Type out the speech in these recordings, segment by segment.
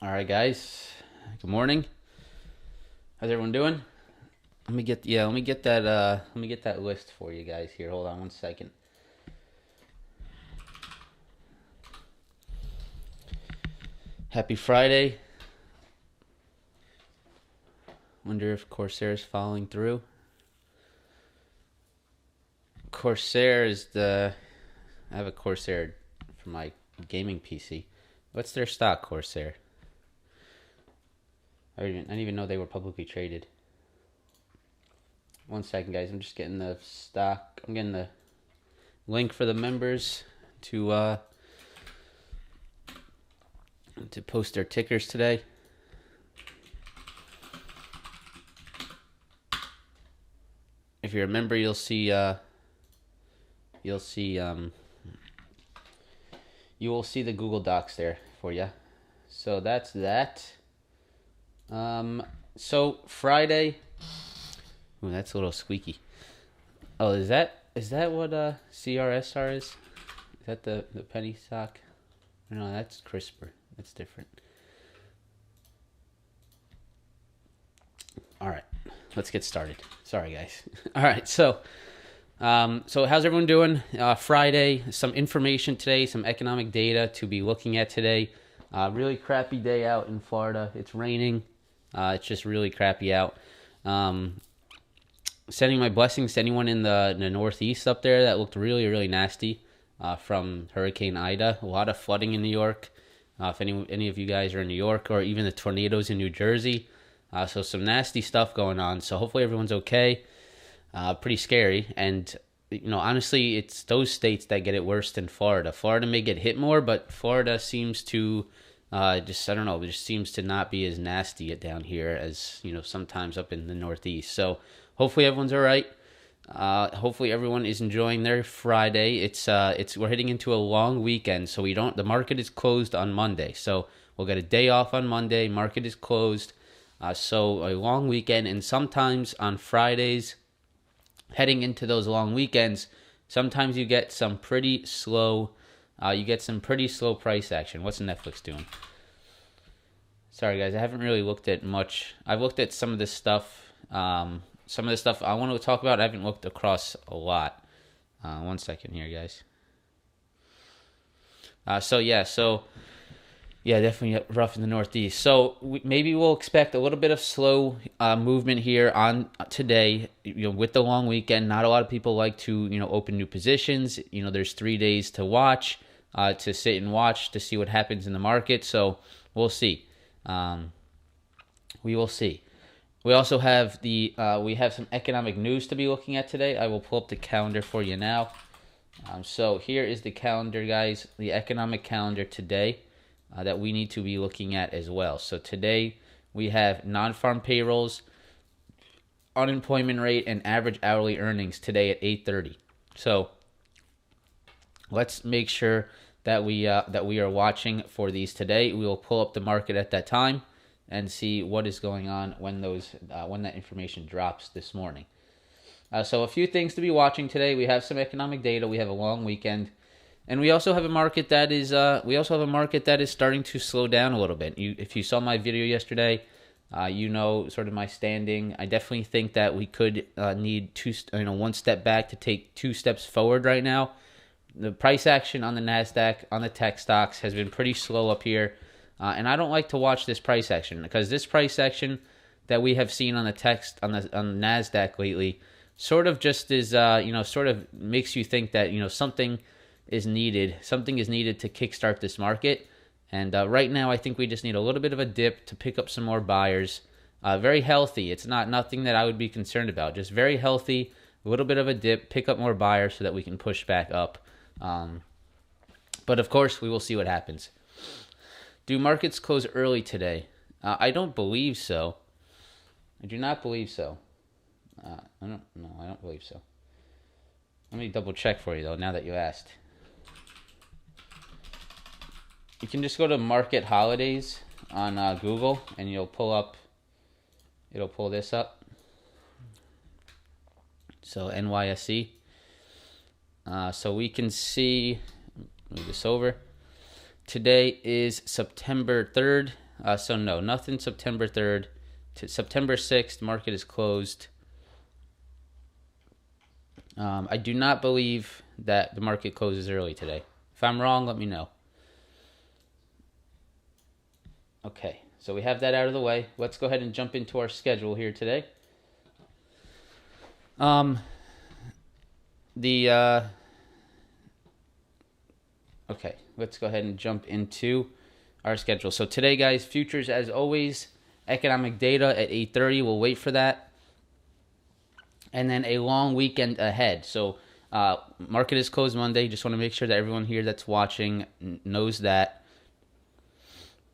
All right, guys. Good morning. How's everyone doing? Let me get that list for you guys here. Hold on one second. Happy Friday. Wonder if Corsair's following through. Corsair is I have a Corsair for my gaming PC. What's their stock, Corsair? I didn't even know they were publicly traded. One second, guys. I'm just getting the stock. I'm getting the link for the members to post their tickers today. If you're a member, you'll see you will see the Google Docs there for you. So that's that. So Friday. Ooh, that's a little squeaky. Oh, is that what CRSR is? Is that the penny stock? No, that's CRISPR. That's different. All right, let's get started. Sorry, guys. All right, so how's everyone doing? Friday, some information today, some economic data to be looking at today. Really crappy day out in Florida. It's raining. It's just really crappy out. Sending my blessings to anyone in the Northeast up there. That looked really, really nasty from Hurricane Ida. A lot of flooding in New York. If any of you guys are in New York, or even the tornadoes in New Jersey. So some nasty stuff going on. So hopefully everyone's okay. Pretty scary. And, honestly, it's those states that get it worse than Florida. Florida may get hit more, but Florida seems to it just seems to not be as nasty down here as, sometimes up in the Northeast. So hopefully everyone's all right. Hopefully everyone is enjoying their Friday. We're heading into a long weekend, so the market is closed on Monday. So we'll get a day off on Monday. Market is closed. So a long weekend, and sometimes on Fridays, heading into those long weekends, sometimes you get some pretty slow price action. What's Netflix doing? Sorry, guys, I haven't really looked at much. I've looked at some of this stuff. Some of the stuff I want to talk about, I haven't looked across a lot. One second here, guys. Definitely rough in the Northeast. So maybe we'll expect a little bit of slow movement here on today. With the long weekend, not a lot of people like to open new positions. There's 3 days to watch, to sit and watch to see what happens in the market. So we'll see. We will see. We also have we have some economic news to be looking at today. I will pull up the calendar for you now. So here is the calendar, guys. The economic calendar today that we need to be looking at as well. So today we have non-farm payrolls, unemployment rate, and average hourly earnings today at 8:30. So let's make sure that we are watching for these today. We will pull up the market at that time and see what is going on when that information drops this morning. So a few things to be watching today. We have some economic data. We have a long weekend, and we also have a market that is starting to slow down a little bit. If you saw my video yesterday, sort of my standing. I definitely think that we could need one step back to take 2 steps forward right now. The price action on the Nasdaq, on the tech stocks, has been pretty slow up here. And I don't like to watch this price action, because this price action that we have seen on the Nasdaq lately sort of just is sort of makes you think that something is needed to kickstart this market. And right now I think we just need a little bit of a dip to pick up some more buyers. Very healthy. It's nothing that I would be concerned about. Just very healthy, a little bit of a dip, pick up more buyers so that we can push back up. But of course we will see what happens. Do markets close early today? I don't believe so. I do not believe so. I don't believe so. Let me double check for you, though, now that you asked. You can just go to Market Holidays on Google, and it'll pull this up. So NYSE. So we can see, move this over. Today is September 3rd. So no, nothing September 3rd to September 6th. Market is closed. I do not believe that the market closes early today. If I'm wrong, let me know. Okay, so we have that out of the way. Let's go ahead and jump into our schedule here today. Okay, let's go ahead and jump into our schedule. So today, guys, futures as always, economic data at 8:30. We'll wait for that. And then a long weekend ahead. So market is closed Monday. Just want to make sure that everyone here that's watching knows that.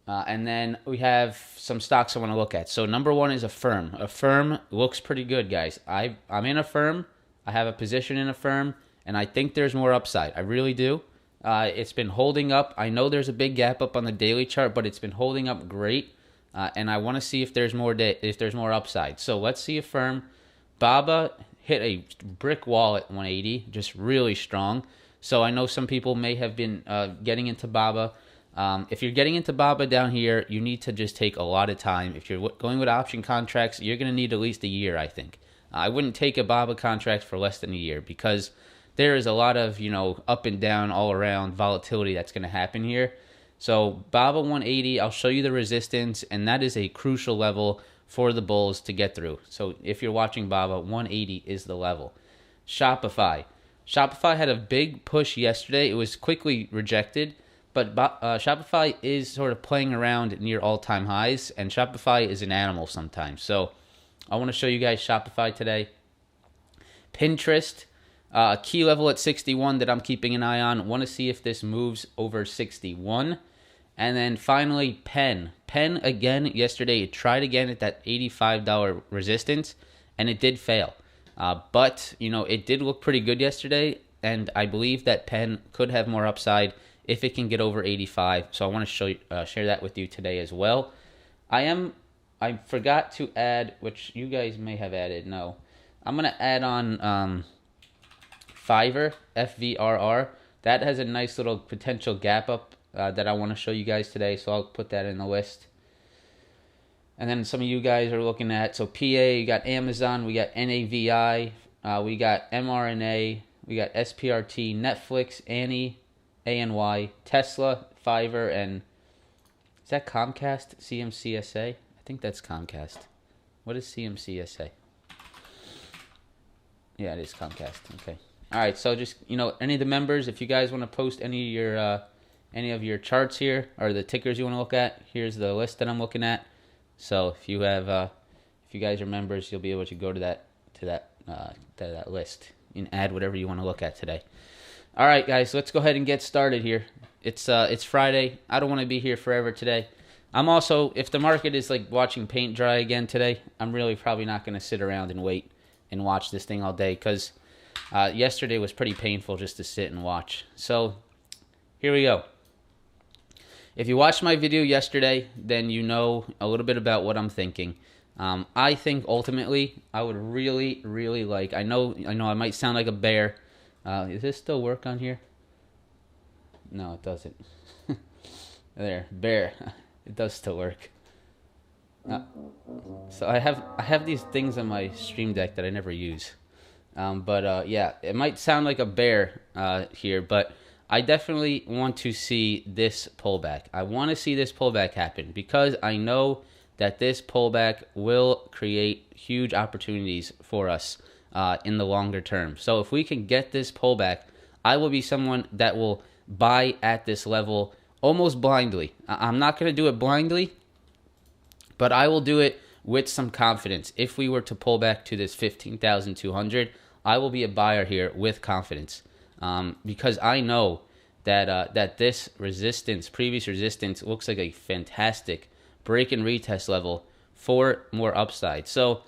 And then we have some stocks I want to look at. So number one is Affirm. Affirm looks pretty good, guys. I'm in Affirm. I have a position in Affirm, and I think there's more upside. I really do. It's been holding up. I know there's a big gap up on the daily chart, but it's been holding up great. And I want to see if there's more upside. So let's see Affirm. Baba hit a brick wall at 180, just really strong. So I know some people may have been getting into Baba. If you're getting into Baba down here, you need to just take a lot of time. If you're going with option contracts, you're going to need at least a year, I think. I wouldn't take a Baba contract for less than a year because there is a lot of, up and down all around volatility that's going to happen here. So Baba 180, I'll show you the resistance, and that is a crucial level for the bulls to get through. So if you're watching Baba, 180 is the level. Shopify had a big push yesterday. It was quickly rejected, but Shopify is sort of playing around near all-time highs, and Shopify is an animal sometimes. So I want to show you guys Shopify today. Pinterest, key level at 61 that I'm keeping an eye on. Want to see if this moves over 61. And then finally, Penn. Penn, again, yesterday, it tried again at that $85 resistance, and it did fail. But, it did look pretty good yesterday, and I believe that Penn could have more upside if it can get over 85. So I want to share that with you today as well. I forgot to add, which you guys may have added, no. I'm going to add on Fiverr, FVRR. That has a nice little potential gap up that I want to show you guys today, so I'll put that in the list. And then some of you guys are looking at, so PA, you got Amazon, we got NAVI, we got MRNA, we got SPRT, Netflix, ANY, Tesla, Fiverr, and is that Comcast, CMCSA? I think that's Comcast. What is CMCSA? Yeah, it is Comcast. Okay. All right, so just, any of the members, if you guys want to post any of your charts here or the tickers you want to look at, here's the list that I'm looking at. So if you guys are members, you'll be able to go to that list and add whatever you want to look at today. All right, guys, let's go ahead and get started here. It's Friday. I don't want to be here forever today. I'm also, if the market is like watching paint dry again today, I'm really probably not going to sit around and wait and watch this thing all day because yesterday was pretty painful just to sit and watch. So here we go. If you watched my video yesterday, then you know a little bit about what I'm thinking. I think ultimately I would really, really like. I know I might sound like a bear. Does this still work on here? No, it doesn't. There, bear. It does still work. So I have these things on my Stream Deck that I never use. Yeah, it might sound like a bear here, but I definitely want to see this pullback. I want to see this pullback happen because I know that this pullback will create huge opportunities for us in the longer term. So if we can get this pullback, I will be someone that will buy at this level almost blindly. I'm not going to do it blindly, but I will do it with some confidence. If we were to pull back to this 15,200, I will be a buyer here with confidence. Because I know that this previous resistance, looks like a fantastic break and retest level for more upside. So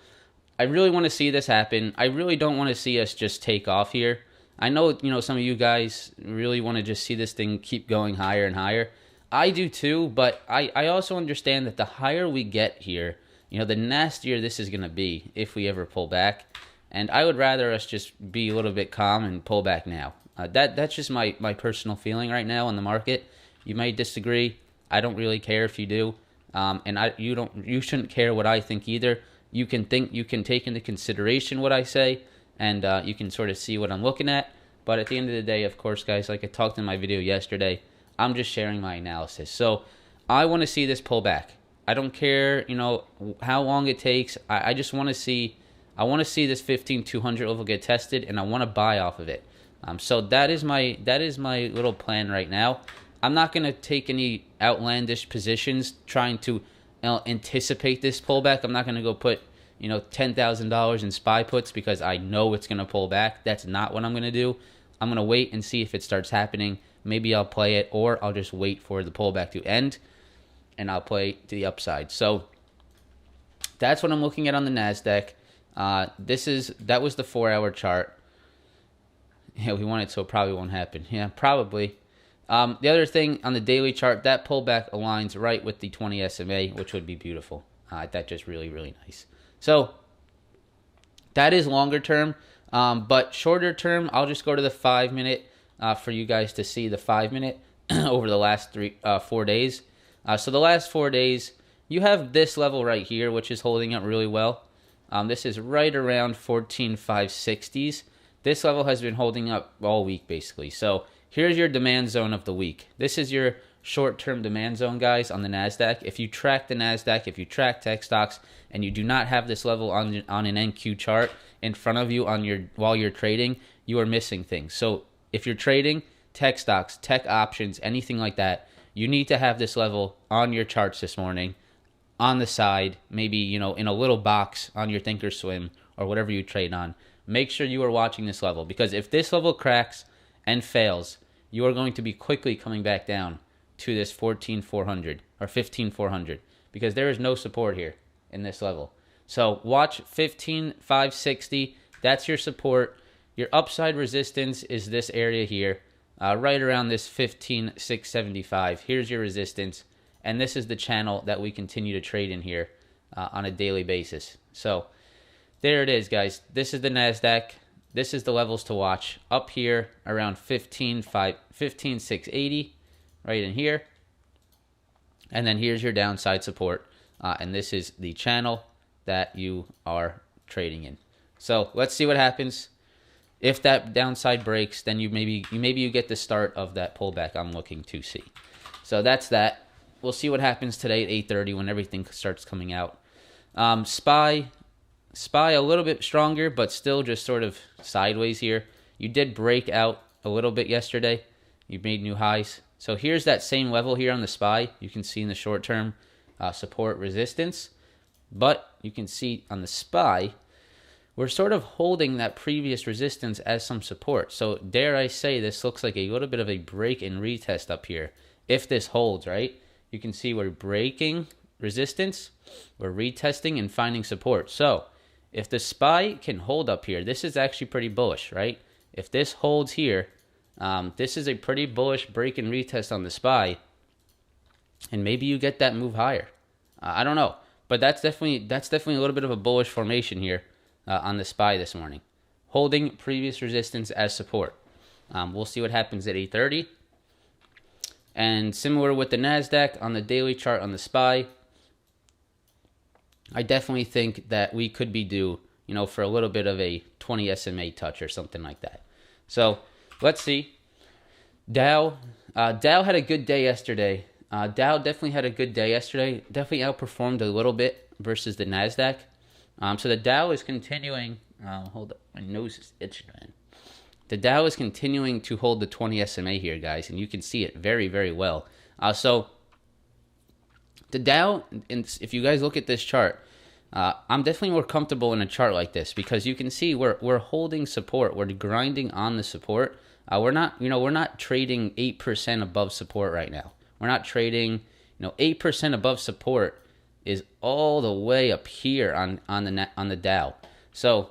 I really want to see this happen. I really don't want to see us just take off here. I know, some of you guys really want to just see this thing keep going higher and higher. I do too, but I also understand that the higher we get here, the nastier this is going to be if we ever pull back. And I would rather us just be a little bit calm and pull back now. That's just my personal feeling right now on the market. You might disagree. I don't really care if you do. And you shouldn't care what I think either. You can take into consideration what I say, and you can sort of see what I'm looking at. But at the end of the day, of course, guys, like I talked in my video yesterday, I'm just sharing my analysis. So I want to see this pullback. I don't care, how long it takes. I just want to see. I want to see this 15,200 level get tested, and I want to buy off of it. So that is my little plan right now. I'm not going to take any outlandish positions trying to anticipate this pullback. I'm not going to go put $10,000 in SPY puts because I know it's going to pull back. That's not what I'm going to do. I'm going to wait and see if it starts happening. Maybe I'll play it, or I'll just wait for the pullback to end, and I'll play to the upside. So that's what I'm looking at on the Nasdaq. That was the 4-hour chart. Yeah, we want it, so it probably won't happen. Yeah, probably. The other thing on the daily chart, that pullback aligns right with the 20 SMA, which would be beautiful. That's just really, really nice. So that is longer term, but shorter term, I'll just go to the 5-minute for you guys to see the 5-minute over the last 4 days. So the last 4 days, you have this level right here, which is holding up really well. This is right around 14,560s. This level has been holding up all week, basically. So here's your demand zone of the week. This is your short-term demand zone, guys, on the Nasdaq. If you track the Nasdaq, if you track tech stocks, and you do not have this level on an NQ chart in front of you while you're trading, you are missing things. So if you're trading tech stocks, tech options, anything like that, you need to have this level on your charts this morning, on the side, maybe in a little box on your Thinkorswim or whatever you trade on. Make sure you are watching this level, because if this level cracks and fails, you are going to be quickly coming back down to this 14,400 or 15,400, because there is no support here in this level. So watch 15,560. That's your support. Your upside resistance is this area here, right around this 15,675. Here's your resistance, and this is the channel that we continue to trade in here on a daily basis. So there it is, guys. This is the Nasdaq. This is the levels to watch. Up here around 15,680, right in here. And then here's your downside support. And this is the channel that you are trading in. So let's see what happens. If that downside breaks, then maybe you get the start of that pullback I'm looking to see. So that's that. We'll see what happens today at 8:30 when everything starts coming out. SPY a little bit stronger, but still just sort of sideways here. You did break out a little bit yesterday. You made new highs. So here's that same level here on the SPY. You can see in the short term support resistance. But you can see on the SPY, we're sort of holding that previous resistance as some support. So dare I say, this looks like a little bit of a break and retest up here. If this holds, right? You can see we're breaking resistance, we're retesting and finding support. So if the SPY can hold up here, this is actually pretty bullish, right? If this holds here, this is a pretty bullish break and retest on the SPY, and maybe you get that move higher. I don't know, but that's definitely a little bit of a bullish formation here on the SPY this morning, holding previous resistance as support. We'll see what happens at 8:30. And similar with the Nasdaq on the daily chart on the SPY, I definitely think that we could be due, for a little bit of a 20 SMA touch or something like that. So let's see. Dow had a good day yesterday. Dow definitely had a good day yesterday. Definitely outperformed a little bit versus the Nasdaq. So the Dow is continuing. Hold up, my nose is itching, man. The Dow is continuing to hold the 20 SMA here, guys, and you can see it very, very well. So the Dow, if you guys look at this chart, I'm definitely more comfortable in a chart like this, because you can see we're holding support. We're grinding on the support. We're not trading 8% above support right now. We're not trading, 8% above support is all the way up here on the Dow. So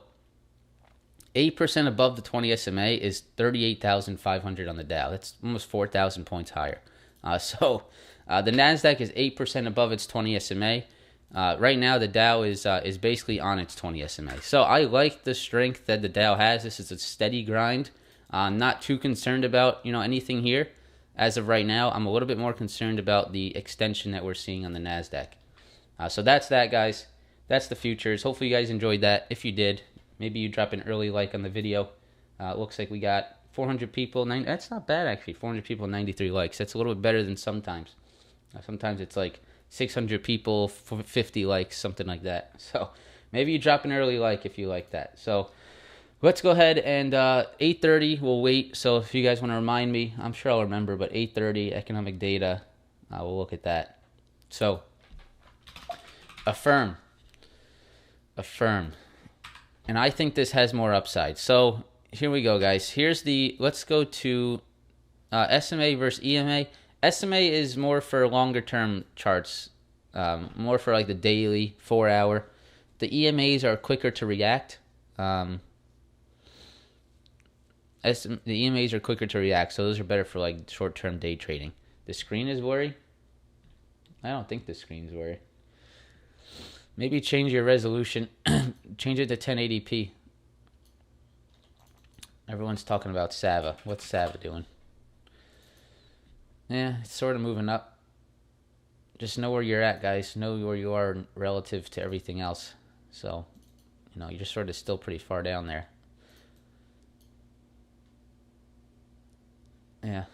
8% above the 20 SMA is 38,500 on the Dow. That's almost 4,000 points higher. So the Nasdaq is 8% above its 20 SMA. Right now, the Dow is basically on its 20 SMA. So I like the strength that the Dow has. This is a steady grind. I'm not too concerned about anything here. as of right now, I'm a little bit more concerned about the extension that we're seeing on the Nasdaq. So that's that, guys. That's the futures. Hopefully you guys enjoyed that. If you did, maybe you drop an early like on the video. It looks like we got 400 people. That's not bad, actually. 400 people, 93 likes. That's a little bit better than sometimes. Sometimes it's like 600 people, 50 likes, something like that. So maybe you drop an early like if you like that. So let's go ahead and 8:30, we'll wait. So if you guys want to remind me, I'm sure I'll remember, but 8:30, economic data, we'll look at that. So Affirm. And I think this has more upside. So here we go, guys. Let's go to SMA versus EMA. SMA is more for longer term charts, more for like the daily, 4 hour. The EMAs are quicker to react. The EMAs are quicker to react, so those are better for like short term day trading. The screen is blurry? I don't think the screen's blurry. Maybe change your resolution. Change it to 1080p. Everyone's talking about Sava. What's Sava doing? Yeah, it's sort of moving up. Just know where you're at, guys. Know where you are relative to everything else. So, you're just sort of still pretty far down there. Yeah,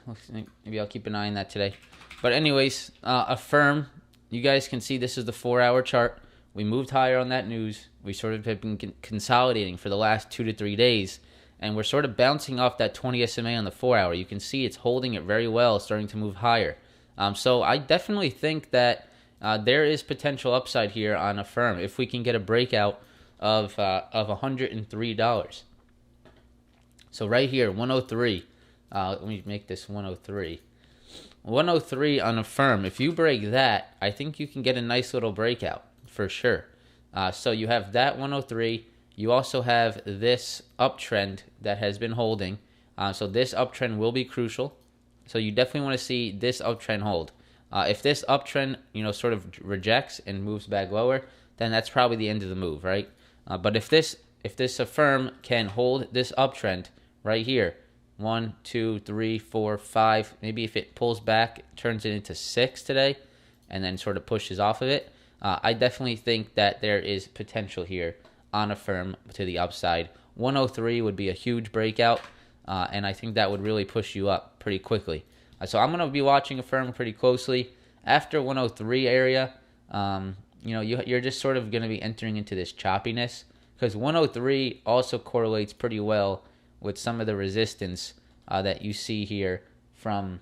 maybe I'll keep an eye on that today. But anyways, Affirm. You guys can see this is the 4 hour chart. We moved higher on that news. We sort of have been consolidating for the last 2 to 3 days. And we're sort of bouncing off that 20 SMA on the 4 hour. You can see it's holding it very well, starting to move higher. So I definitely think that there is potential upside here on Affirm if we can get a breakout of $103. So right here, 103. Let me make this 103. 103 on Affirm. If you break that, I think you can get a nice little breakout for sure. So you have that 103. You also have this uptrend that has been holding. So this uptrend will be crucial. So you definitely want to see this uptrend hold. If this uptrend, sort of rejects and moves back lower, then that's probably the end of the move, right? But if this Affirm can hold this uptrend right here, 1, 2, 3, 4, 5, maybe if it pulls back, turns it into 6 today, and then sort of pushes off of it, I definitely think that there is potential here on Affirm to the upside. 103 would be a huge breakout, and I think that would really push you up pretty quickly. So I'm going to be watching Affirm pretty closely. After 103 area, you're just sort of going to be entering into this choppiness, because 103 also correlates pretty well with some of the resistance that you see here from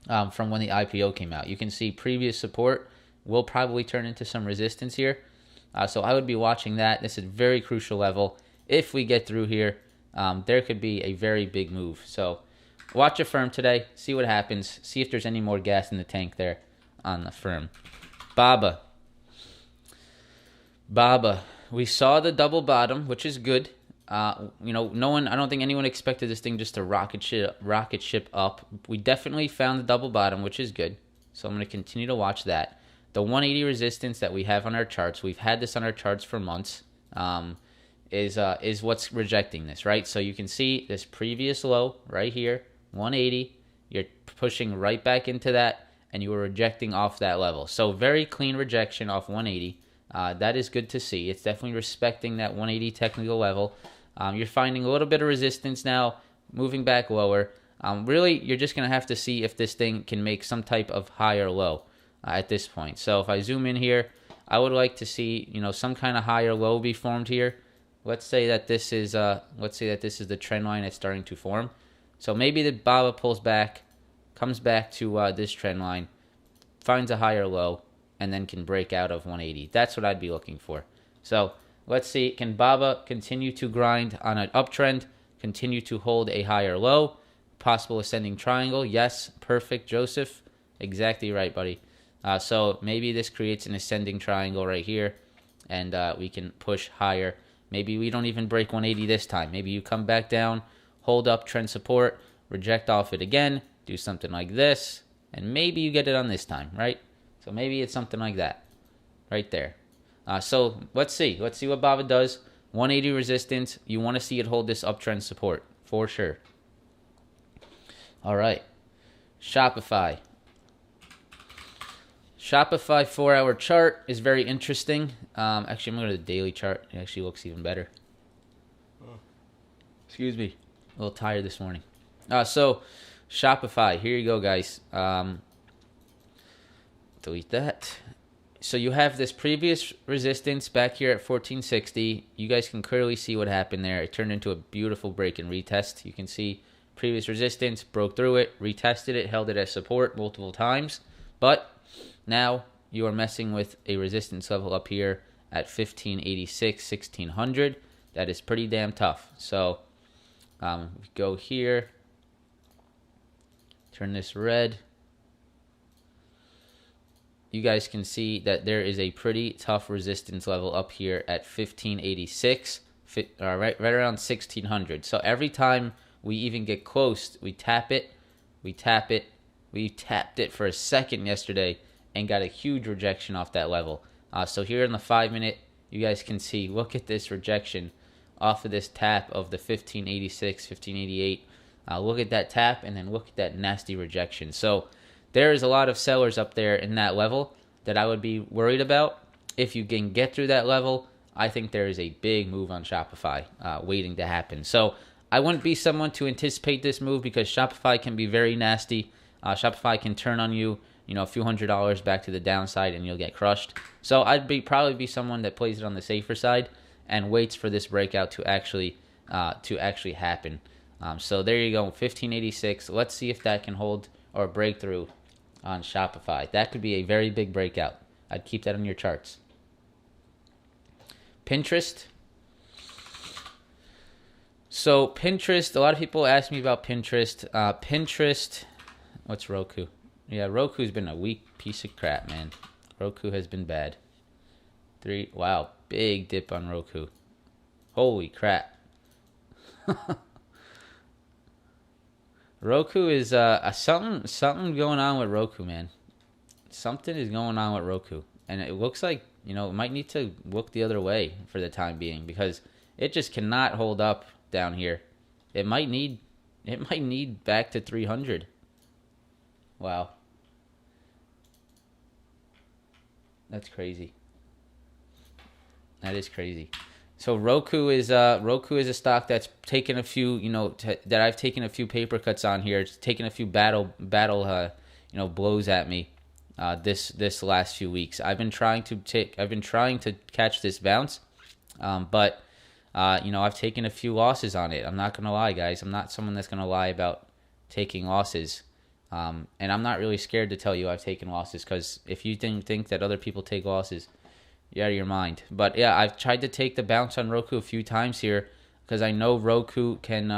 when the IPO came out. You can see previous support will probably turn into some resistance here. So I would be watching that. This is a very crucial level. If we get through here, there could be a very big move. So watch Affirm today. See what happens. See if there's any more gas in the tank there on Affirm. Baba. We saw the double bottom, which is good. I don't think anyone expected this thing just to rocket ship up. We definitely found the double bottom, which is good. So I'm going to continue to watch that. The 180 resistance that we have on our charts, we've had this on our charts for months, is what's rejecting this, right? So you can see this previous low right here, 180. You're pushing right back into that, and you were rejecting off that level. So very clean rejection off 180. That is good to see. It's definitely respecting that 180 technical level. You're finding a little bit of resistance now, moving back lower. Really, you're just going to have to see if this thing can make some type of higher low at this point. So if I zoom in here, I would like to see some kind of higher low be formed here. Let's say that this is the trend line that's starting to form. So maybe the BABA pulls back, comes back to this trend line, finds a higher low, and then can break out of 180. That's what I'd be looking for. So let's see, can BABA continue to grind on an uptrend, continue to hold a higher low, possible ascending triangle? Yes, perfect, Joseph. Exactly right, buddy. So maybe this creates an ascending triangle right here, and we can push higher. Maybe we don't even break 180 this time. Maybe you come back down, hold up trend support, reject off it again, do something like this, and maybe you get it on this time, right? So maybe it's something like that right there. So let's see. Let's see what BABA does. 180 resistance. You want to see it hold this uptrend support for sure. All right. Shopify. Shopify 4-hour chart is very interesting. Actually, I'm going to go to the daily chart. It actually looks even better. Excuse me. A little tired this morning. So, Shopify. Here you go, guys. Delete that. So you have this previous resistance back here at 1460. You guys can clearly see what happened there. It turned into a beautiful break and retest. You can see previous resistance, broke through it, retested it, held it as support multiple times. But now you are messing with a resistance level up here at 1586, 1600. That is pretty damn tough. So we go here, turn this red. You guys can see that there is a pretty tough resistance level up here at 1586, right around 1600. So every time we even get close, we tap it, we tap it. We tapped it for a second yesterday and got a huge rejection off that level. So here in the 5-minute, you guys can see, look at this rejection off of this tap of the 1586, 1588. Look at that tap, and then look at that nasty rejection. So there is a lot of sellers up there in that level that I would be worried about. If you can get through that level, I think there is a big move on Shopify waiting to happen. So I wouldn't be someone to anticipate this move because Shopify can be very nasty. Shopify can turn on you, a few $100s back to the downside and you'll get crushed. So I'd probably be someone that plays it on the safer side and waits for this breakout to actually happen. So there you go, 1586. Let's see if that can hold or break through on Shopify. That could be a very big breakout. I'd keep that on your charts. Pinterest. So Pinterest, a lot of people ask me about Pinterest. Pinterest, what's Roku? Yeah, Roku's been a weak piece of crap, man. Roku has been bad. Wow, big dip on Roku. Holy crap. Roku is something going on with Roku, man. Something is going on with Roku, and it looks like it might need to look the other way for the time being because it just cannot hold up down here. It might need back to 300. Wow, that's crazy. That is crazy. So Roku is a stock that's taken a few, that I've taken a few paper cuts on here. It's taken a few battle blows at me this last few weeks. I've been trying to catch this bounce, but I've taken a few losses on it. I'm not gonna lie, guys. I'm not someone that's gonna lie about taking losses, and I'm not really scared to tell you I've taken losses because if you think that other people take losses, you're out of your mind. But yeah, I've tried to take the bounce on Roku a few times here because I know Roku can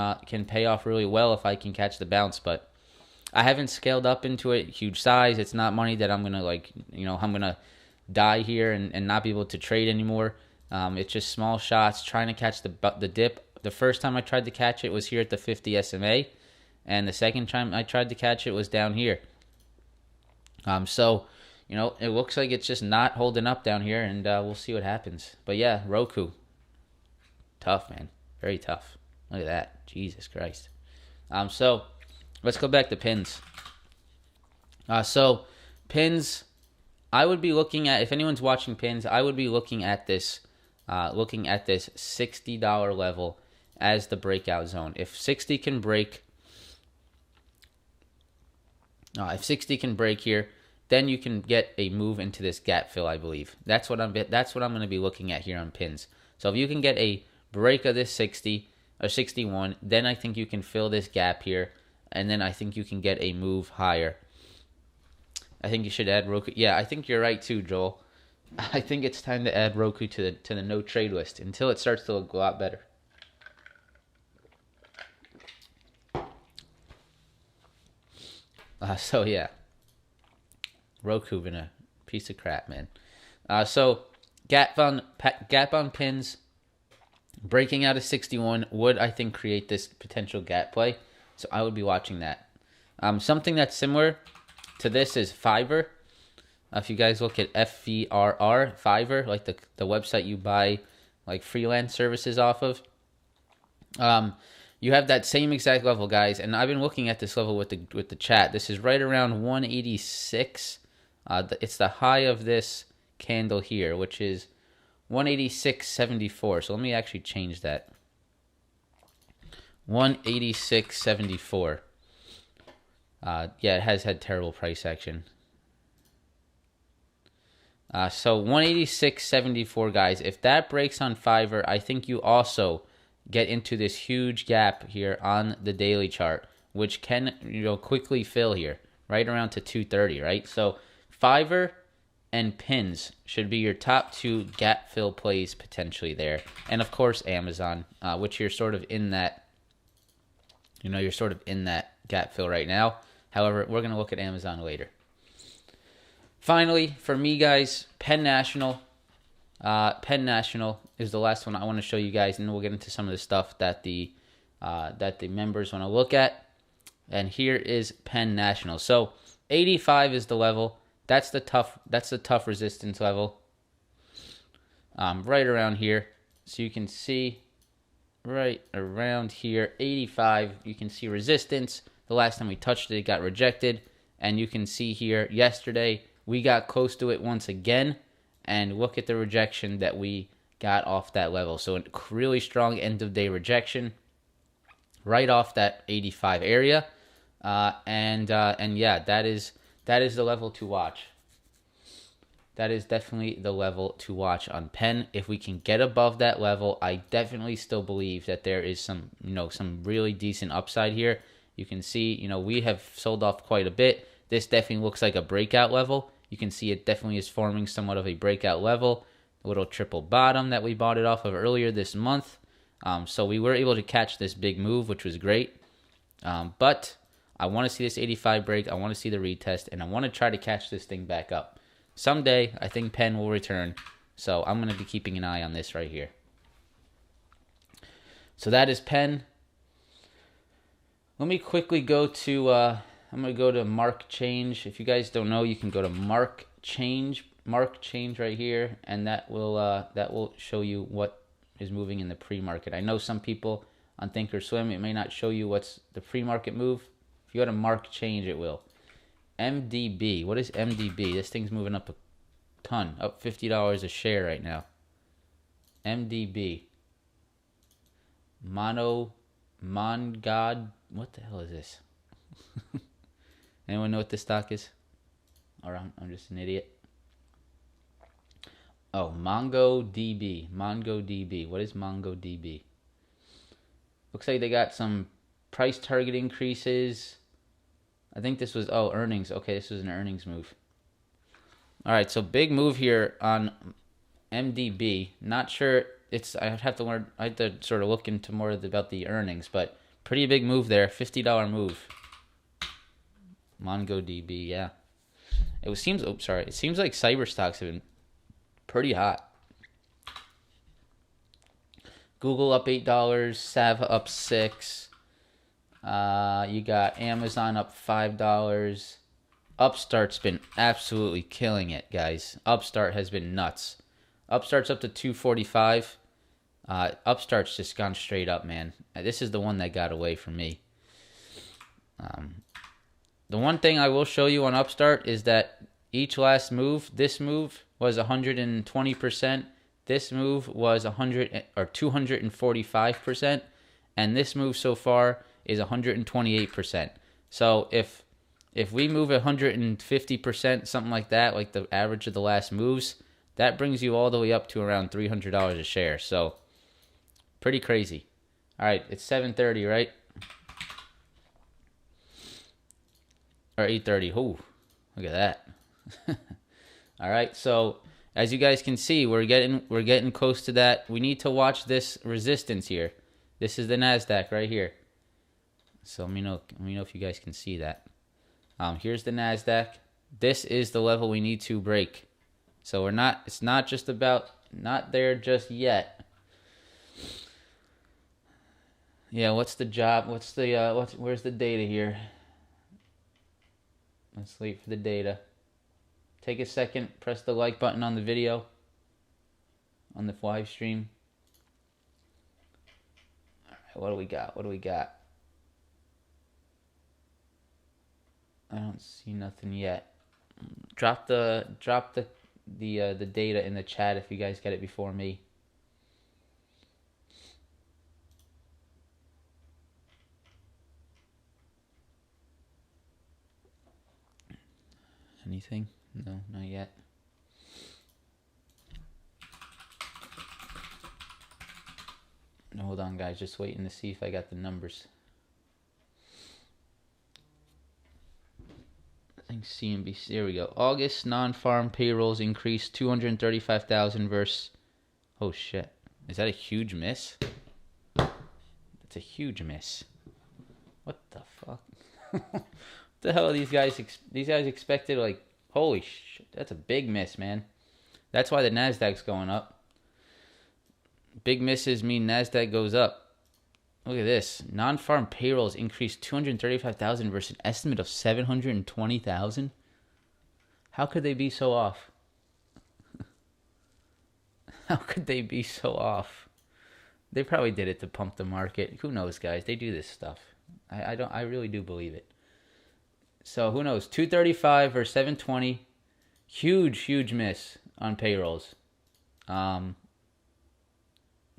pay off really well if I can catch the bounce. But I haven't scaled up into it huge size. It's not money that I'm gonna I'm gonna die here and not be able to trade anymore. It's just small shots trying to catch the dip. The first time I tried to catch it was here at the 50 SMA, and the second time I tried to catch it was down here. So it looks like it's just not holding up down here, and we'll see what happens. But yeah, Roku, tough, man, very tough. Look at that, Jesus Christ. So let's go back to pins. So pins, I would be looking at, if anyone's watching pins, I would be looking at this $60 level as the breakout zone. If 60 can break here, then you can get a move into this gap fill, I believe. That's what I'm going to be looking at here on pins. So if you can get a break of this 60 or 61, then I think you can fill this gap here, and then I think you can get a move higher. I think you should add Roku. Yeah, I think you're right too, Joel. I think it's time to add Roku to the no trade list until it starts to look a lot better. So yeah, Roku been a piece of crap, man. So gap on pins, breaking out of 61 would, I think, create this potential gap play. So I would be watching that. Something that's similar to this is Fiverr. If you guys look at FVRR, Fiverr, like the website you buy like freelance services off of. you have that same exact level, guys. And I've been looking at this level with the chat. This is right around 186. It's the high of this candle here, which is 186.74. So let me actually change that. 186.74. Yeah, it has had terrible price action. So 186.74, guys. If that breaks on Fiverr, I think you also get into this huge gap here on the daily chart, which can quickly fill here, right around to 230, right? So Fiverr and pins should be your top two gap fill plays potentially there, and of course Amazon, which you're sort of in that, you're sort of in that gap fill right now. However, we're gonna look at Amazon later. Finally, for me, guys, Penn National. Penn National is the last one I want to show you guys, and we'll get into some of the stuff that the members want to look at. And here is Penn National. So 85 is the level. That's the tough resistance level. Right around here. So you can see right around here, 85. You can see resistance. The last time we touched it, it got rejected, and you can see here yesterday we got close to it once again. And look at the rejection that we got off that level. So a really strong end of day rejection right off that 85 area. And yeah, that is the level to watch. That is definitely the level to watch on Penn. If we can get above that level, I definitely still believe that there is some really decent upside here. You can see, we have sold off quite a bit. This definitely looks like a breakout level. You can see it definitely is forming somewhat of a breakout level. A little triple bottom that we bought it off of earlier this month. So we were able to catch this big move, which was great. But I want to see this 85 break. I want to see the retest, and I want to try to catch this thing back up. Someday, I think Penn will return. So I'm going to be keeping an eye on this right here. So that is Penn. Let me quickly go to... I'm going to go to Mark Change. If you guys don't know, you can go to Mark Change right here, and that will show you what is moving in the pre-market. I know some people on Thinkorswim, it may not show you what's the pre-market move. If you go to Mark Change, it will. MDB. What is MDB? This thing's moving up a ton, up $50 a share right now. MDB. Mongod. What the hell is this? Anyone know what this stock is? Or I'm just an idiot. Oh, MongoDB. MongoDB. What is MongoDB? Looks like they got some price target increases. I think this was, earnings. Okay, this was an earnings move. All right, so big move here on MDB. Not sure, I have to sort of look into more about the earnings, but pretty big move there, $50 move. MongoDB, yeah. It seems like cyber stocks have been pretty hot. Google up $8, Sava up $6. You got Amazon up $5. Upstart's been absolutely killing it, guys. Upstart has been nuts. Upstart's up to $245. Upstart's just gone straight up, man. This is the one that got away from me. The one thing I will show you on Upstart is that each last move, this move was 120%. This move was 245%, and this move so far is 128%. So if we move 150%, something like that, like the average of the last moves, that brings you all the way up to around $300 a share. So pretty crazy. All right, it's 7:30, right? Or 8:30. Ooh, look at that. All right, so as you guys can see, we're getting close to that. We need to watch this resistance here. This is the Nasdaq right here. So let me know if you guys can see that. Here's the Nasdaq. This is the level we need to break. So it's not just about, not there just yet. Yeah, what's the job? Where's the data here? Let's wait for the data. Take a second, press the like button on the video, on the live stream. All What do we got? What do we got? I don't see nothing yet. Drop the data in the chat if you guys get it before me. Anything? No, not yet. Hold on, guys. Just waiting to see if I got the numbers. I think CNBC. There we go. August non-farm payrolls increased 235,000 versus. Oh shit! Is that a huge miss? That's a huge miss. What the fuck? What the hell are these guys? These guys expected like, holy shit! That's a big miss, man. That's why the Nasdaq's going up. Big misses mean Nasdaq goes up. Look at this. Non-farm payrolls increased 235,000 versus an estimate of 720,000. How could they be so off? How could they be so off? They probably did it to pump the market. Who knows, guys? They do this stuff. I really do believe it. So who knows? 235 versus 720. Huge miss on payrolls.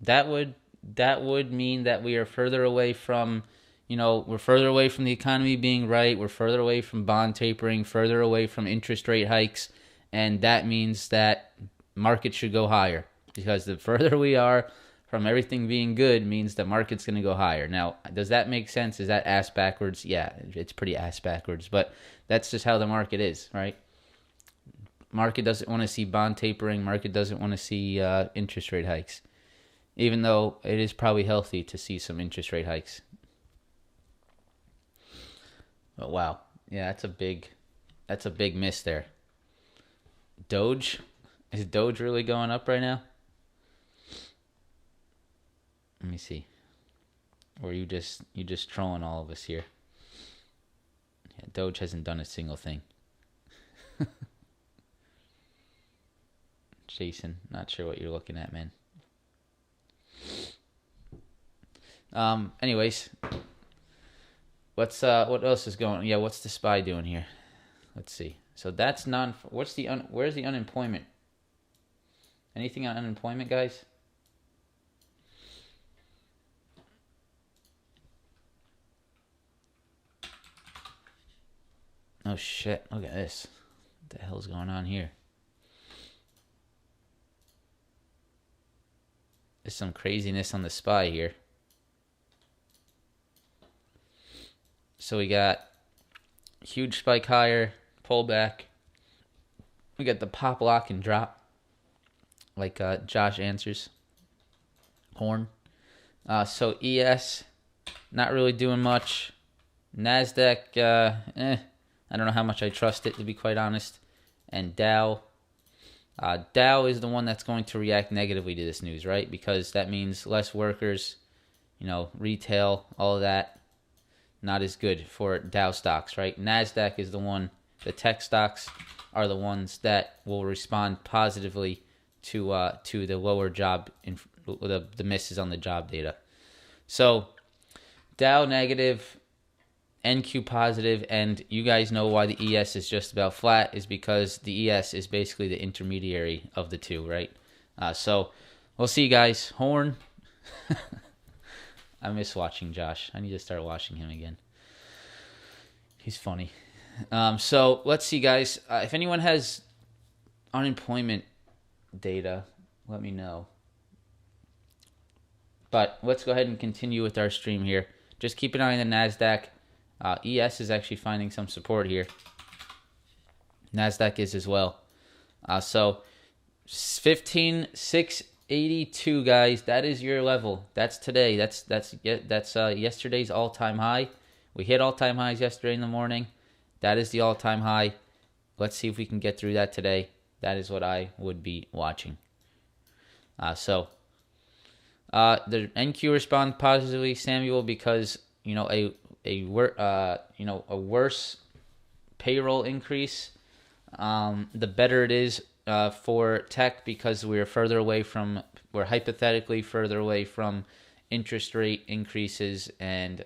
That would mean that we are further away from, we're further away from the economy being right. We're further away from bond tapering, further away from interest rate hikes. And that means that markets should go higher, because the further we are from everything being good means the market's going to go higher. Now, does that make sense? Is that ass backwards? Yeah, it's pretty ass backwards, but that's just how the market is, right? Market doesn't want to see bond tapering. Market doesn't want to see interest rate hikes, even though it is probably healthy to see some interest rate hikes. But wow, yeah, that's a big miss there. Doge, is Doge really going up right now? Let me see. Or you just trolling all of us here? Yeah, Doge hasn't done a single thing. Jason, not sure what you're looking at, man. Anyways, what else is going on? Yeah, what's the SPY doing here? Let's see. So that's where's the unemployment? Anything on unemployment, guys? Oh shit, look at this. What the hell's going on here? There's some craziness on the SPY here. So we got huge spike higher, pullback. We got the pop, lock, and drop, like Josh answers. Horn. So ES, not really doing much. Nasdaq, I don't know how much I trust it, to be quite honest. And Dow. Dow is the one that's going to react negatively to this news, right? Because that means less workers, retail, all of that. Not as good for Dow stocks, right? Nasdaq is the one. The tech stocks are the ones that will respond positively to the lower the misses on the job data. So Dow negative, NQ positive, and you guys know why the ES is just about flat is because the ES is basically the intermediary of the two, right? So we'll see, guys. Horn. I miss watching Josh. I need to start watching him again. He's funny. So let's see, guys. If anyone has unemployment data, let me know. But let's go ahead and continue with our stream here. Just keep an eye on the Nasdaq. ES is actually finding some support here. Nasdaq is as well. So 15,682, guys. That is your level. That's today. That's yesterday's all-time high. We hit all-time highs yesterday in the morning. That is the all-time high. Let's see if we can get through that today. That is what I would be watching. The NQ respond positively, Samuel, because a worse payroll increase, the better it is for tech, because we're hypothetically further away from interest rate increases and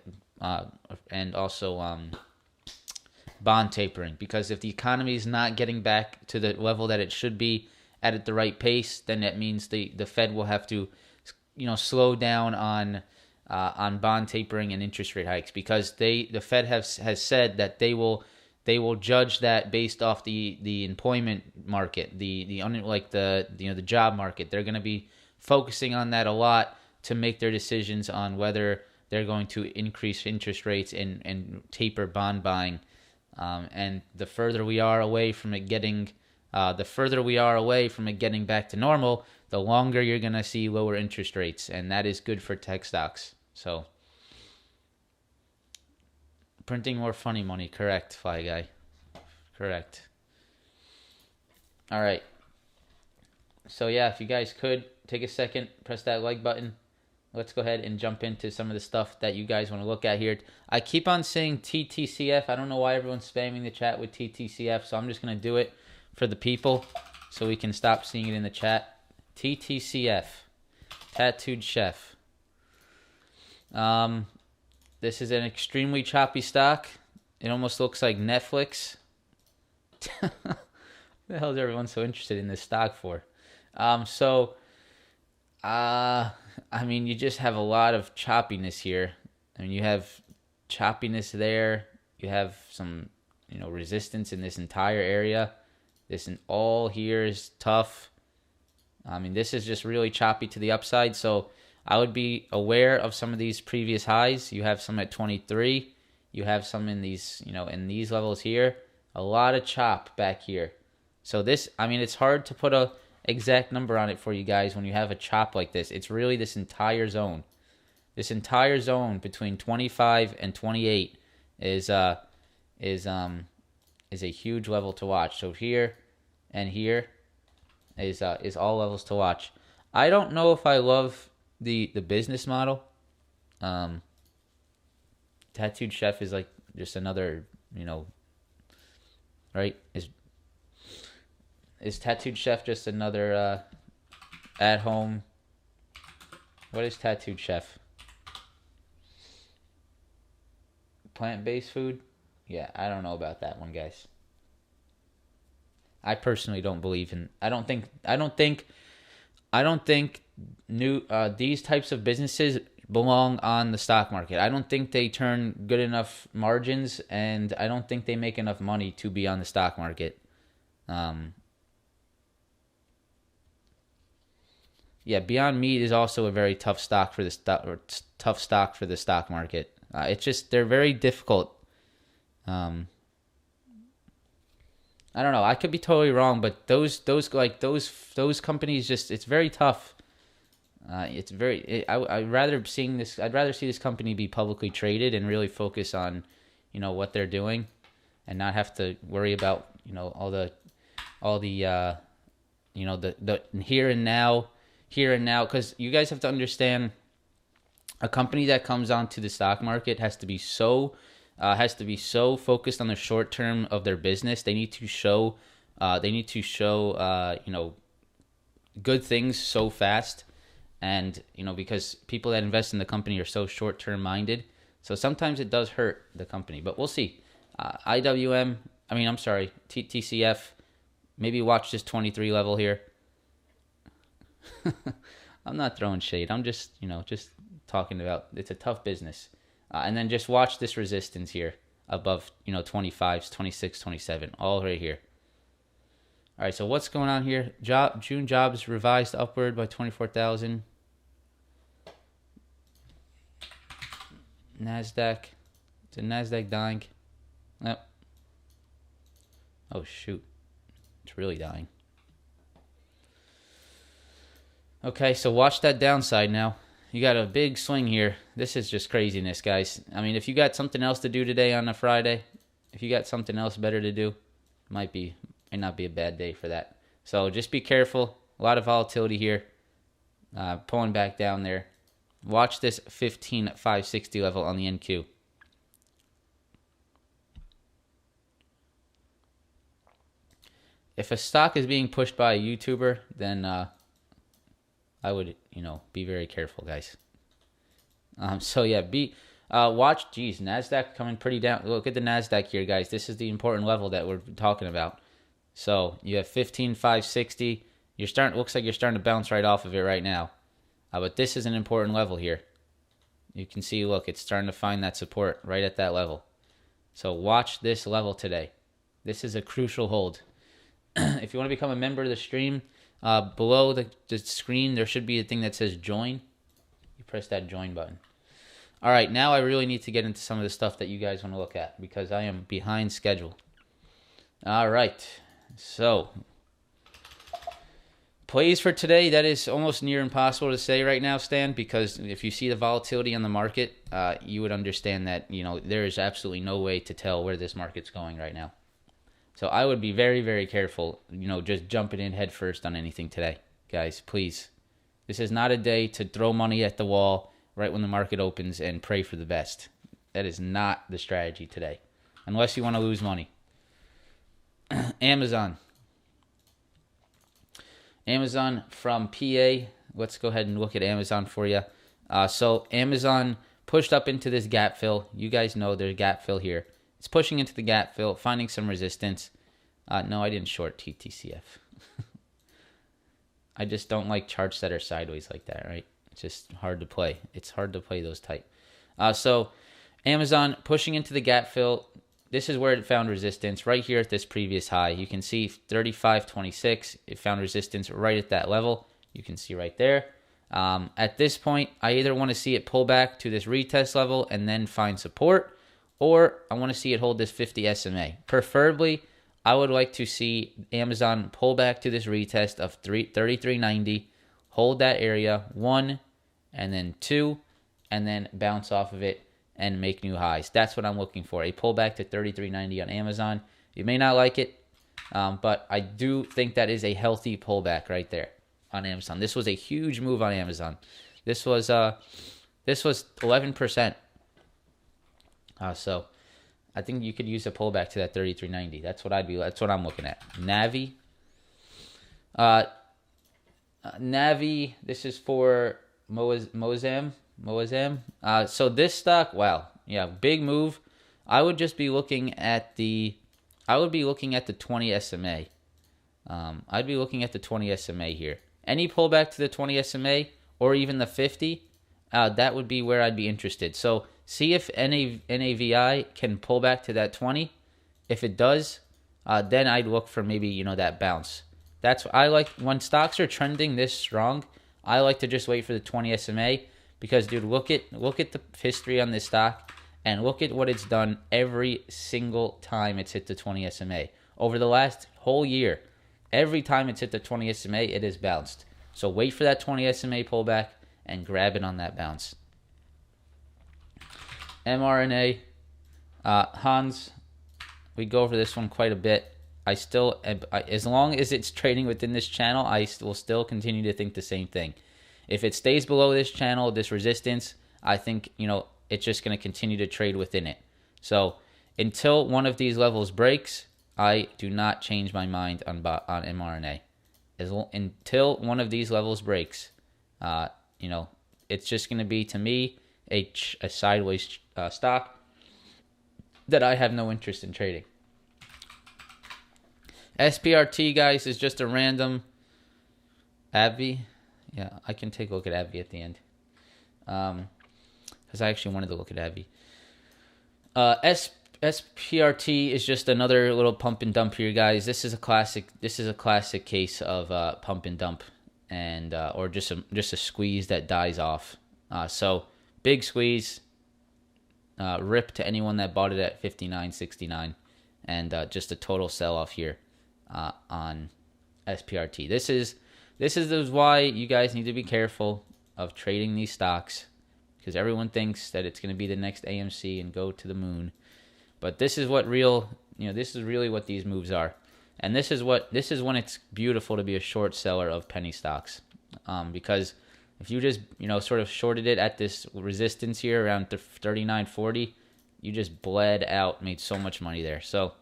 also bond tapering. Because if the economy is not getting back to the level that it should be at the right pace, then that means the Fed will have to, slow down on bond tapering and interest rate hikes, because the Fed has said that they will judge that based off the employment market, the job market. They're going to be focusing on that a lot to make their decisions on whether they're going to increase interest rates and taper bond buying. And the further we are away from it getting back to normal, the longer you're going to see lower interest rates, and that is good for tech stocks. So, printing more funny money, correct, Fly Guy, correct. All right. So yeah, if you guys could take a second, press that like button. Let's go ahead and jump into some of the stuff that you guys want to look at here. I keep on saying TTCF. I don't know why everyone's spamming the chat with TTCF, so I'm just going to do it for the people so we can stop seeing it in the chat. TTCF, Tattooed Chef. This is an extremely choppy stock. It almost looks like Netflix. What the hell is everyone so interested in this stock for? You just have a lot of choppiness here. You have choppiness there. You have some, resistance in this entire area. All here is tough. This is just really choppy to the upside. So I would be aware of some of these previous highs. You have some at 23. You have some in these, in these levels here. A lot of chop back here. So this, it's hard to put a exact number on it for you guys when you have a chop like this. It's really this entire zone. This entire zone between 25 and 28 is a huge level to watch. So here and here is all levels to watch. I don't know if I love the business model. Tattooed Chef is like just another, right? Is Tattooed Chef just another at home? What is Tattooed Chef? Plant-based food? Yeah, I don't know about that one, guys. I personally don't believe in. I don't think these types of businesses belong on the stock market. I don't think they turn good enough margins, and I don't think they make enough money to be on the stock market. Yeah, Beyond Meat is also a very tough stock for the stock market. It's just they're very difficult. I don't know. I could be totally wrong, but those companies just, it's very tough. I'd rather see this company be publicly traded and really focus on, what they're doing, and not have to worry about, all the here and now, because you guys have to understand, a company that comes onto the stock market has to be so focused on the short term of their business. They need to show good things so fast, and because people that invest in the company are so short term minded, so sometimes it does hurt the company. But we'll see. TTCF. Maybe watch this 23 level here. I'm not throwing shade. I'm just talking about, it's a tough business. And then just watch this resistance here above, 25s, 26, 27, all right here. All right, so what's going on here? June jobs revised upward by 24,000. Nasdaq. Is the Nasdaq dying? Oh, shoot. It's really dying. Okay, so watch that downside now. You got a big swing here. This is just craziness, guys. If you got something else to do today on a Friday, if you got something else better to do, might not be a bad day for that. So just be careful. A lot of volatility here. Pulling back down there. Watch this 15,560 level on the NQ. If a stock is being pushed by a YouTuber, then I would, be very careful, guys. So yeah, watch. Geez, Nasdaq coming pretty down. Look at the Nasdaq here, guys. This is the important level that we're talking about. So you have 15,560. Looks like you're starting to bounce right off of it right now. But this is an important level here. You can see, look, it's starting to find that support right at that level. So watch this level today. This is a crucial hold. If you want to become a member of the stream, below the screen, there should be a thing that says join. You press that join button. All right, now I really need to get into some of the stuff that you guys want to look at because I am behind schedule. All right, so plays for today, that is almost near impossible to say right now, Stan, because if you see the volatility on the market, you would understand that, there is absolutely no way to tell where this market's going right now. So I would be very, very careful, just jumping in head first on anything today. Guys, please. This is not a day to throw money at the wall right when the market opens and pray for the best. That is not the strategy today, unless you want to lose money. Amazon from PA. Let's go ahead and look at Amazon for you. So Amazon pushed up into this gap fill. You guys know there's gap fill here. It's pushing into the gap fill, finding some resistance. No, I didn't short TTCF. I just don't like charts that are sideways like that, right? It's just hard to play. It's hard to play those type. So Amazon pushing into the gap fill. This is where it found resistance right here at this previous high. You can see 35.26. It found resistance right at that level. You can see right there. At this point, I either want to see it pull back to this retest level and then find support, or I want to see it hold this 50 SMA. Preferably, I would like to see Amazon pull back to this retest of 33.90, hold that area, 1, and then 2, and then bounce off of it and make new highs. That's what I'm looking for, a pullback to 33.90 on Amazon. You may not like it, but I do think that is a healthy pullback right there on Amazon. This was a huge move on Amazon. This was 11%. So I think you could use a pullback to that 33.90. That's what I'm looking at. Navi. Navi, this is for Moazam. So this stock, wow, yeah, big move. I would be looking at the 20 SMA. I'd be looking at the 20 SMA here. Any pullback to the 20 SMA or even the 50, that would be where I'd be interested. So see if NAVI can pull back to that 20. If it does, then I'd look for maybe, that bounce. That's what I like. When stocks are trending this strong, I like to just wait for the 20 SMA because, dude, look at the history on this stock and look at what it's done every single time it's hit the 20 SMA. Over the last whole year, every time it's hit the 20 SMA, it has bounced. So wait for that 20 SMA pullback and grab it on that bounce. MRNA, Hans, we go over this one quite a bit. As long as it's trading within this channel, I will still continue to think the same thing. If it stays below this channel, this resistance, I think, it's just going to continue to trade within it. So until one of these levels breaks, I do not change my mind on MRNA. Until one of these levels breaks, it's just going to be, to me, a sideways stock that I have no interest in trading. SPRT, guys, is just a random Abby. Yeah, I can take a look at Abby at the end. Because I actually wanted to look at Abby. SPRT is just another little pump and dump here, guys. This is a classic case of pump and dump, and or just a squeeze that dies off. So big squeeze, rip to anyone that bought it at 59.69, and just a total sell off here on SPRT. This is why you guys need to be careful of trading these stocks, because everyone thinks that it's going to be the next AMC and go to the moon. But this is this is really what these moves are. And this is when it's beautiful to be a short seller of penny stocks. Because if you just, sort of shorted it at this resistance here around 39.40, you just bled out, made so much money there. So,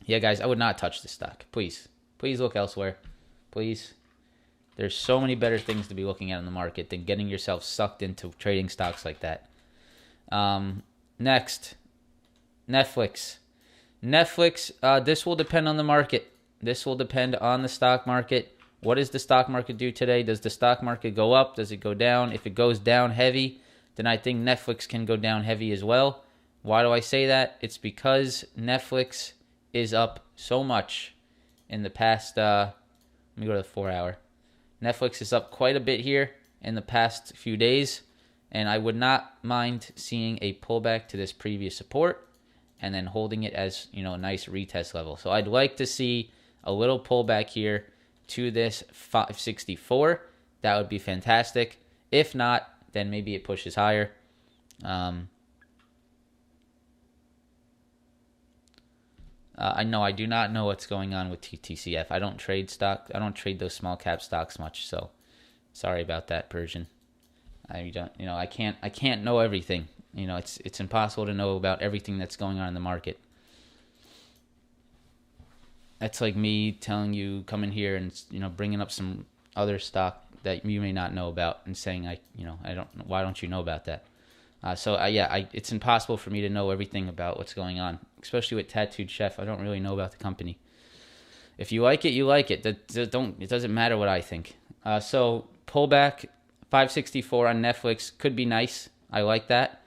yeah, guys, I would not touch this stock. Please look elsewhere. Please. There's so many better things to be looking at in the market than getting yourself sucked into trading stocks like that. Next, Netflix. This will depend on the market. This will depend on the stock market. What does the stock market do today? Does the stock market go up? Does it go down? If it goes down heavy, then I think Netflix can go down heavy as well. Why do I say that? It's because Netflix is up so much in the past, let me go to the 4 hour. Netflix is up quite a bit here in the past few days, and I would not mind seeing a pullback to this previous support and then holding it as, a nice retest level. So I'd like to see a little pullback here to this 564. That would be fantastic. If not, then maybe it pushes higher. I do not know what's going on with TTCF. I don't trade stock. I don't trade those small cap stocks much. So sorry about that, Persian. I don't. I can't know everything. It's impossible to know about everything that's going on in the market. That's like me telling you, come in here and bringing up some other stock that you may not know about and saying I don't. Why don't you know about that? It's impossible for me to know everything about what's going on, especially with Tattooed Chef. I don't really know about the company. If you like it, you like it. It doesn't matter what I think. So pullback 564 on Netflix could be nice. I like that.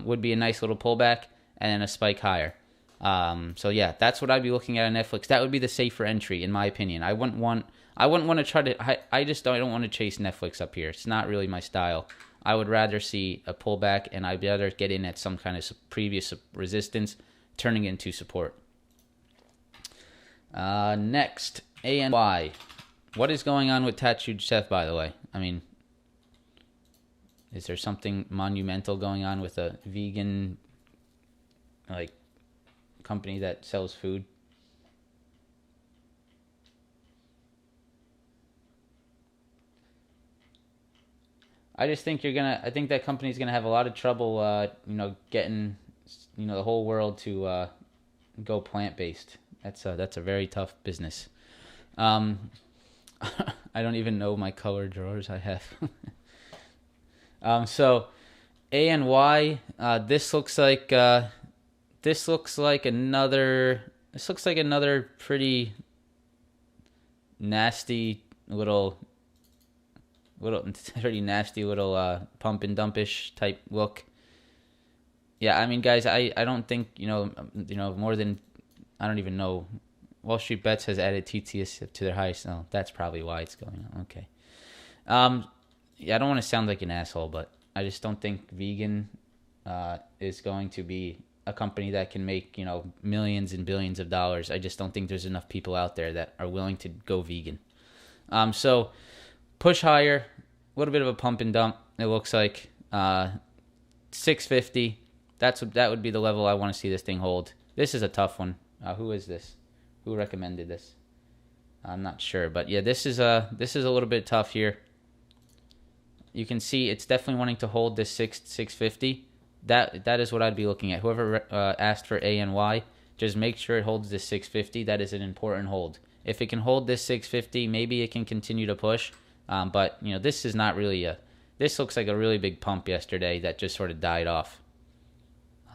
Would be a nice little pullback and then a spike higher. That's what I'd be looking at on Netflix. That would be the safer entry, in my opinion. I wouldn't want to try to. I don't want to chase Netflix up here. It's not really my style. I would rather see a pullback, and I'd rather get in at some kind of previous resistance, turning into support. Next, ANY. What is going on with Tattooed Chef, by the way? I mean, is there something monumental going on with a vegan, company that sells food? I just think I think that company's gonna have a lot of trouble, getting, the whole world to go plant-based. That's a very tough business. I don't even know my color drawers I have. So ANY, this looks like another pretty nasty little pretty nasty little pump and dumpish type look. Yeah, I mean, guys, I don't think more than, I don't even know. Wall Street Bets has added TTS to their highest. No, that's probably why it's going on. Okay. I don't want to sound like an asshole, but I just don't think vegan is going to be a company that can make millions and billions of dollars. I just don't think there's enough people out there that are willing to go vegan. So push higher, a little bit of a pump and dump. It looks like 650. That would be the level I want to see this thing hold. This is a tough one. Who is this? Who recommended this? I'm not sure, but yeah, this is a little bit tough here. You can see it's definitely wanting to hold this 650. That is what I'd be looking at. Whoever asked for ANY, just make sure it holds this 650. That is an important hold. If it can hold this 650, maybe it can continue to push. But this is not really this looks like a really big pump yesterday that just sort of died off.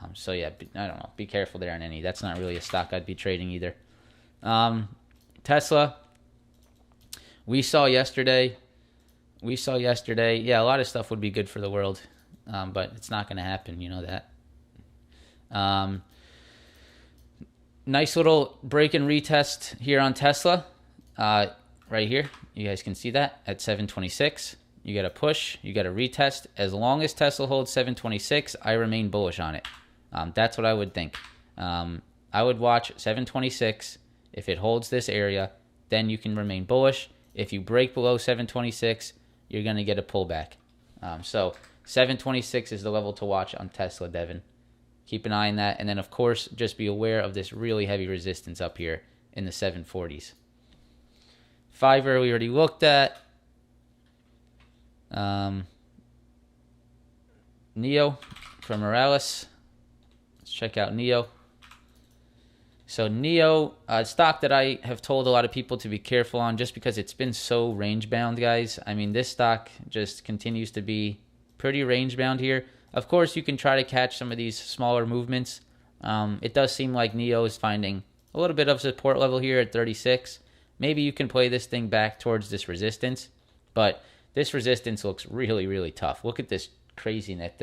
I don't know. Be careful there on any. That's not really a stock I'd be trading either. Tesla. We saw yesterday. Yeah, a lot of stuff would be good for the world, but it's not going to happen. You know that. Nice little break and retest here on Tesla. Right here, you guys can see that at 726. You got a push, you got a retest. As long as Tesla holds 726, I remain bullish on it. That's what I would think. I would watch 726. If it holds this area, then you can remain bullish. If you break below 726, you're going to get a pullback. So 726 is the level to watch on Tesla, Devin. Keep an eye on that. And then, of course, just be aware of this really heavy resistance up here in the 740s. Fiverr we already looked at. Neo from Morales. Let's check out Neo. So Neo, stock that I have told a lot of people to be careful on just because it's been so range bound, guys. I mean, this stock just continues to be pretty range bound here. Of course, you can try to catch some of these smaller movements. It does seem like Neo is finding a little bit of support level here at 36. Maybe you can play this thing back towards this resistance, but this resistance looks really, really tough. Look at this craziness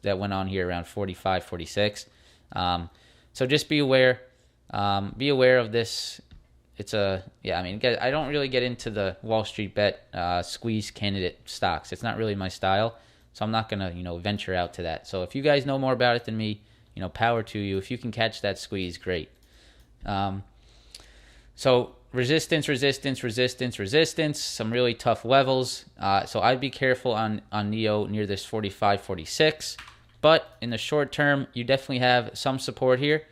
that went on here around 45, 46. So just be aware. Be aware of this. It's I mean, I don't really get into the Wall Street bet squeeze candidate stocks. It's not really my style, so I'm not gonna venture out to that. So if you guys know more about it than me, power to you. If you can catch that squeeze, great. So resistance, resistance, resistance, resistance. Some really tough levels. So I'd be careful on Neo near this 45, 46. But in the short term, you definitely have some support here.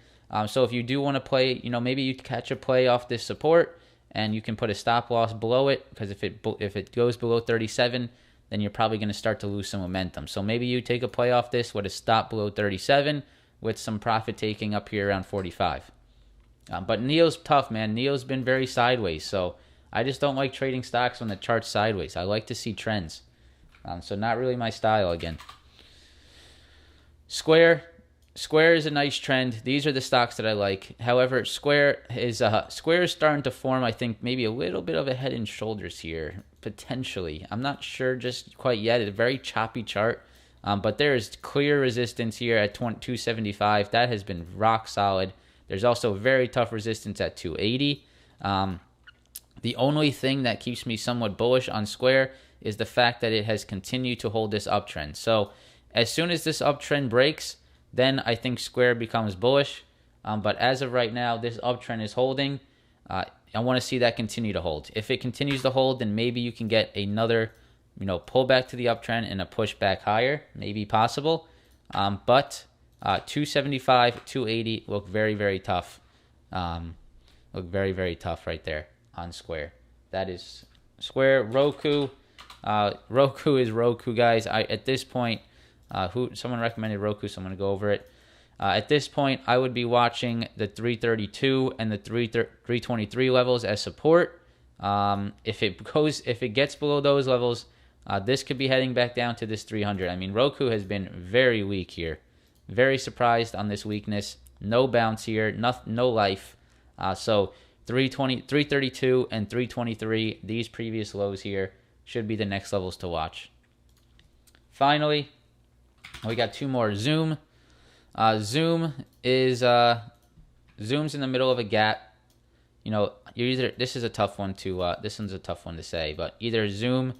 So if you do want to play, maybe you catch a play off this support and you can put a stop loss below it, because if it goes below 37, then you're probably going to start to lose some momentum. So maybe you take a play off this with a stop below 37 with some profit taking up here around 45. But Neo's tough, man. Neo's been very sideways. So I just don't like trading stocks when the chart's sideways. I like to see trends. So not really my style again. Square is a nice trend. These are the stocks that I like. However, Square is starting to form, I think, maybe a little bit of a head and shoulders here, potentially. I'm not sure just quite yet. It's a very choppy chart, but there is clear resistance here at 275. That has been rock solid. There's also very tough resistance at 280. The only thing that keeps me somewhat bullish on Square is the fact that it has continued to hold this uptrend. So as soon as this uptrend breaks, then I think Square becomes bullish. But as of right now, this uptrend is holding. I want to see that continue to hold. If it continues to hold, then maybe you can get another, pullback to the uptrend and a push back higher, maybe possible. But 275, 280 look very, very tough. Look very, very tough right there on Square. That is Square. Roku. Roku is Roku, guys. At this point, someone recommended Roku, so I'm going to go over it. At this point, I would be watching the 332 and the 323 levels as support. If it gets below those levels, this could be heading back down to this 300. I mean, Roku has been very weak here. Very surprised on this weakness. No bounce here. No life. So 332 and 323, these previous lows here should be the next levels to watch. Finally, we got two more. Zoom. Zoom's in the middle of a gap. This is a tough one this one's a tough one to say, but either Zoom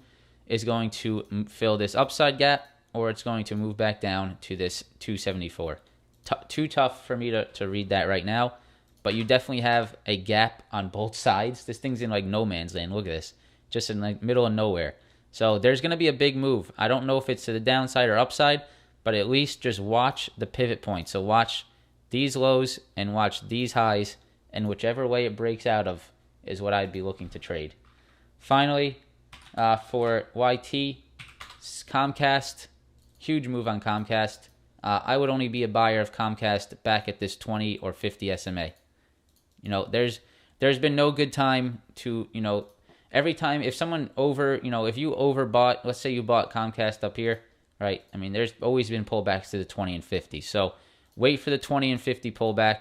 is going to fill this upside gap or it's going to move back down to this 274. Too tough for me to read that right now, but you definitely have a gap on both sides. This thing's in like no man's land. Look at this. Just in like middle of nowhere. So there's going to be a big move. I don't know if it's to the downside or upside, but at least just watch the pivot point. So watch these lows and watch these highs, and whichever way it breaks out of is what I'd be looking to trade. Finally, for YT, Comcast, huge move on Comcast. I would only be a buyer of Comcast back at this 20 or 50 SMA. There's been no good time to, every time if someone if you overbought, let's say you bought Comcast up here, right? I mean, there's always been pullbacks to the 20 and 50. So wait for the 20 and 50 pullback,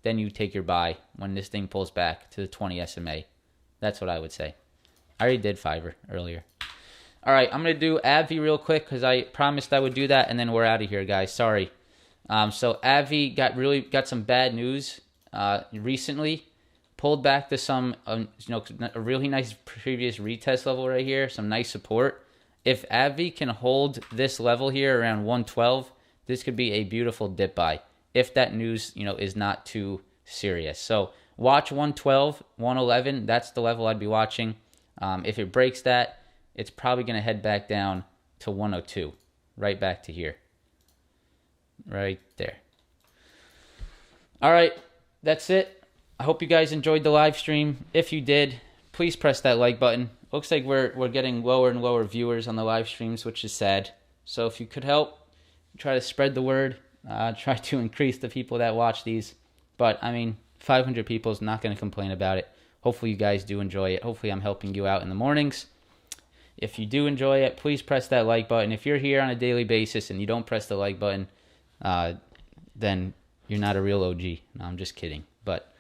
then you take your buy when this thing pulls back to the 20 SMA. That's what I would say. I already did Fiverr earlier. All right, I'm going to do AbbVie real quick because I promised I would do that, and then we're out of here, guys. Sorry. So AbbVie got some bad news recently. Pulled back to some, a really nice previous retest level right here. Some nice support. If AbbVie can hold this level here around 112, this could be a beautiful dip buy. If that news, is not too serious. So watch 112, 111. That's the level I'd be watching. If it breaks that, it's probably going to head back down to 102. Right back to here. Right there. All right, that's it. I hope you guys enjoyed the live stream. If you did, please press that like button. Looks like we're getting lower and lower viewers on the live streams, which is sad. So if you could help, try to spread the word. Try to increase the people that watch these. But, I mean, 500 people is not going to complain about it. Hopefully you guys do enjoy it. Hopefully I'm helping you out in the mornings. If you do enjoy it, please press that like button. If you're here on a daily basis and you don't press the like button, then you're not a real OG. No, I'm just kidding. But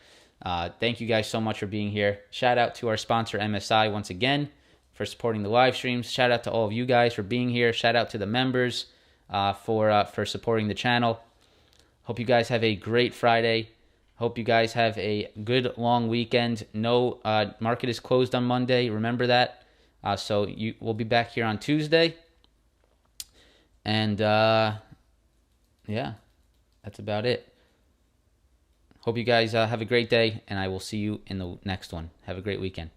thank you guys so much for being here. Shout out to our sponsor, MSI, once again, for supporting the live streams. Shout out to all of you guys for being here. Shout out to the members for supporting the channel. Hope you guys have a great Friday. Hope you guys have a good long weekend. No market is closed on Monday. Remember that. So we'll be back here on Tuesday. And yeah, that's about it. Hope you guys have a great day, and I will see you in the next one. Have a great weekend.